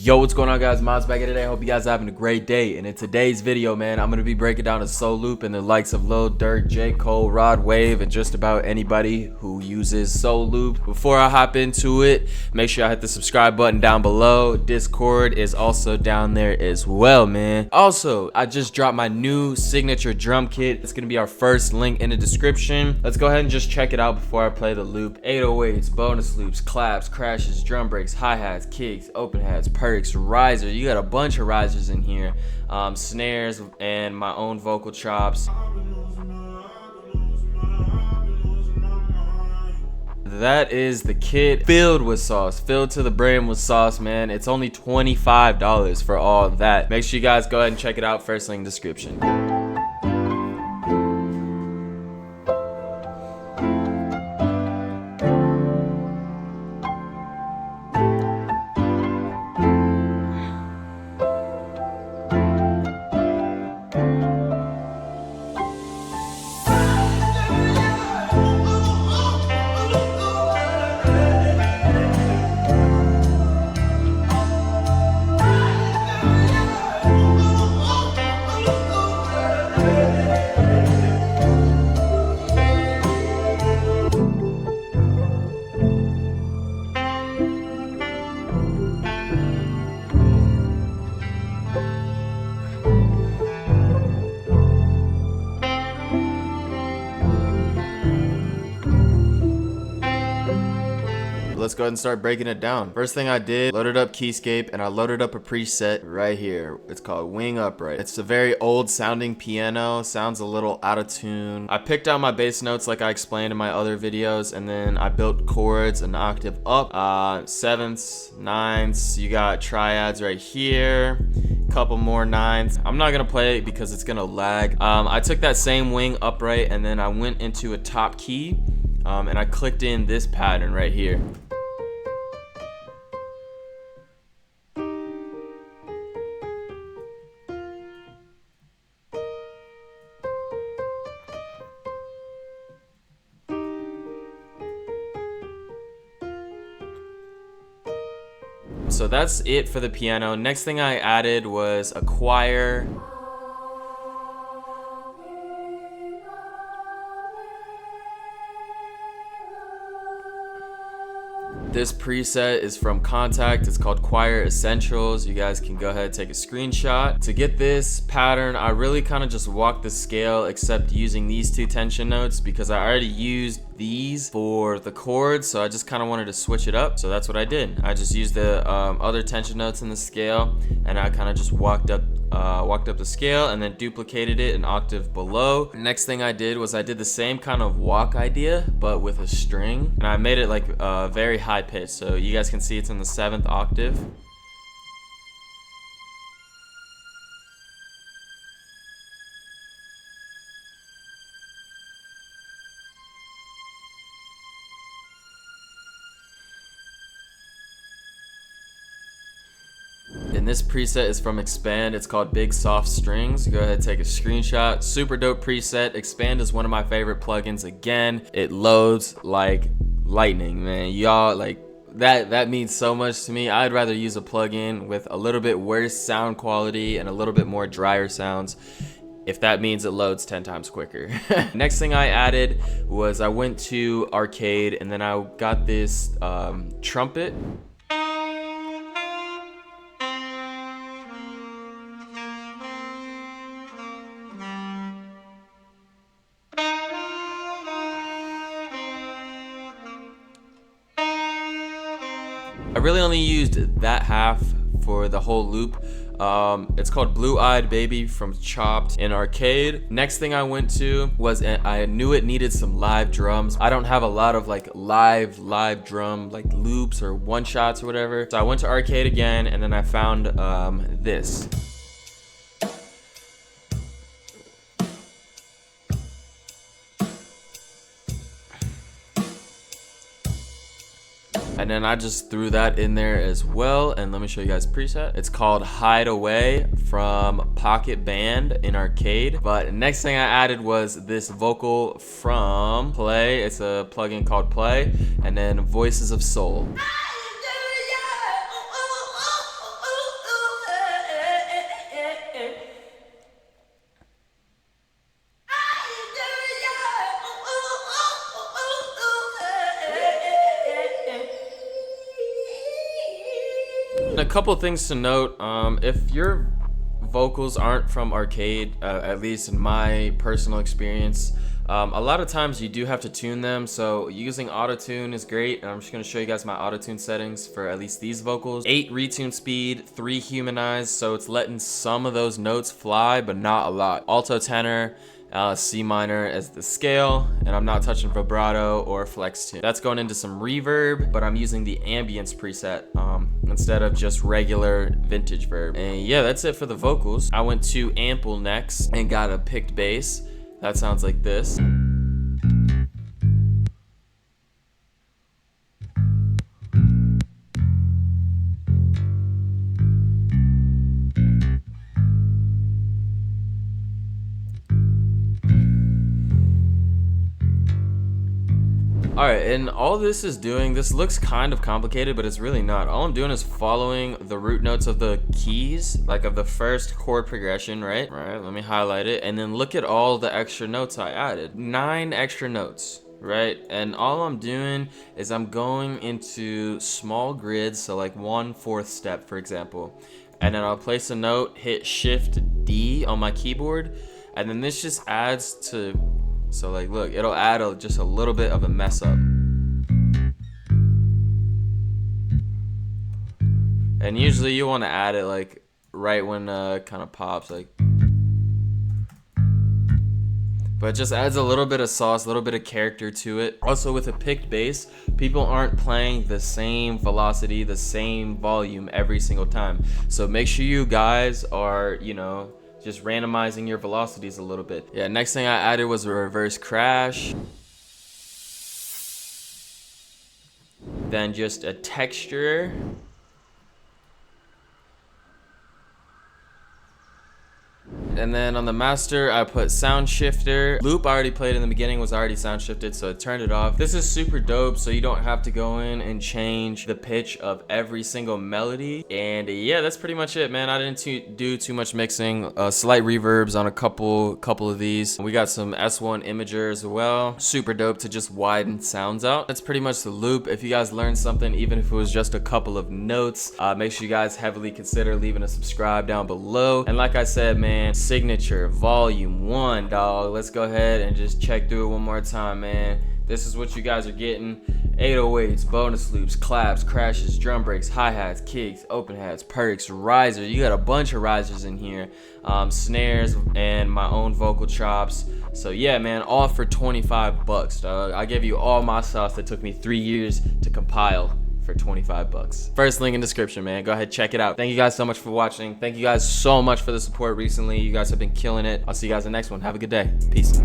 Yo, what's going on, guys? Mods back here today. I hope you guys are having a great day. And in today's video, man, I'm going to be breaking down a soul loop and the likes of Lil Durk, J. Cole, Rod Wave, and just about anybody who uses soul loop. Before I hop into it, make sure I hit the subscribe button down below. Discord is also down there as well, man. Also, I just dropped my new signature drum kit. It's going to be our first link in the description. Let's go ahead and just check it out before I play the loop. 808s, bonus loops, claps, crashes, drum breaks, hi-hats, kicks, open hats, riser. You got a bunch of risers in here, snares, and my own vocal chops. That is the kit filled with sauce, filled to the brim with sauce, man. It's only $25 for all of that. Make sure you guys go ahead and check it out. First link in the description. Let's go ahead and start breaking it down. First thing I did, loaded up Keyscape, and I loaded up a preset right here. It's called Wing Upright. It's a very old sounding piano, sounds a little out of tune. I picked out my bass notes like I explained in my other videos, and then I built chords an octave up, sevenths, ninths, you got triads right here, couple more nines. I'm not gonna play it because it's gonna lag. I took that same wing upright and then I went into a top key, and I clicked in this pattern right here. So that's it for the piano. Next thing I added was a choir. This preset is from Contact. It's called Choir Essentials. You guys can go ahead and take a screenshot. To get this pattern, I really kind of just walked the scale except using these two tension notes because I already used these for the chords, so I just kind of wanted to switch it up. So that's what I did. I just used the other tension notes in the scale, and I kind of just walked up the scale and then duplicated it an octave below. Next thing I did was I did the same kind of walk idea but with a string, and I made it like very high pitch, so you guys can see it's in the 7th octave. And this preset is from Expand. It's called Big Soft Strings. Go ahead and take a screenshot. Super dope preset. Expand is one of my favorite plugins. Again, it loads like lightning, man. Y'all, like, that means so much to me. I'd rather use a plugin with a little bit worse sound quality and a little bit more drier sounds if that means it loads 10 times quicker. Next thing I added was I went to Arcade, and then I got this trumpet. I really only used that half for the whole loop. It's called Blue Eyed Baby from Chopped in Arcade. Next thing I went to was I knew it needed some live drums. I don't have a lot of like live drum like loops or one shots or whatever. So I went to Arcade again, and then I found this. And then I just threw that in there as well. And let me show you guys preset. It's called Hide Away from Pocket Band in Arcade. But next thing I added was this vocal from Play. It's a plugin called Play. And then Voices of Soul. a couple things to note. If your vocals aren't from arcade, at least in my personal experience, a lot of times you do have to tune them. So using auto-tune is great, and I'm just going to show you guys my auto-tune settings for at least these vocals. 8 retune speed, 3 humanize, so it's letting some of those notes fly but not a lot. Alto tenor, C minor as the scale, and I'm not touching vibrato or flex tune. That's going into some reverb, but I'm using the ambience preset instead of just regular vintage verb. And yeah, that's it for the vocals. I went to ample next and got a picked bass. That sounds like this. Alright, and all this is doing, this looks kind of complicated, but it's really not. All I'm doing is following the root notes of the keys, like of the first chord progression, right? Alright, let me highlight it, and then look at all the extra notes I added. 9 extra notes, right? And all I'm doing is I'm going into small grids, so like 1/4 step, for example. And then I'll place a note, hit Shift D on my keyboard, and then this just adds to, so like look, it'll add just a little bit of a mess up. And usually you want to add it like right when kind of pops, like. But it just adds a little bit of sauce, a little bit of character to it. Also with a picked bass, people aren't playing the same velocity, the same volume every single time. So make sure you guys are, you know, just randomizing your velocities a little bit. Yeah, next thing I added was a reverse crash. Then just a texture. And then on the master, I put sound shifter. Loop I already played in the beginning was already sound shifted, so I turned it off. This is super dope, so you don't have to go in and change the pitch of every single melody. And yeah, that's pretty much it, man. I didn't do too much mixing. Slight reverbs on a couple of these. We got some S1 imager as well. Super dope to just widen sounds out. That's pretty much the loop. If you guys learned something, even if it was just a couple of notes, make sure you guys heavily consider leaving a subscribe down below. And like I said, man, signature volume 1, dog. Let's go ahead and just check through it one more time, man. This is what you guys are getting. 808s, bonus loops, claps, crashes, drum breaks, hi-hats, kicks, open hats, perks, risers. You got a bunch of risers in here. Snares and my own vocal chops. So yeah, man, all for 25 bucks, dog. I gave you all my sauce that took me 3 years to compile for 25 bucks. First link in description, man. Go ahead, check it out. Thank you guys so much for watching. Thank you guys so much for the support recently. You guys have been killing it. I'll see you guys in the next one. Have a good day. Peace.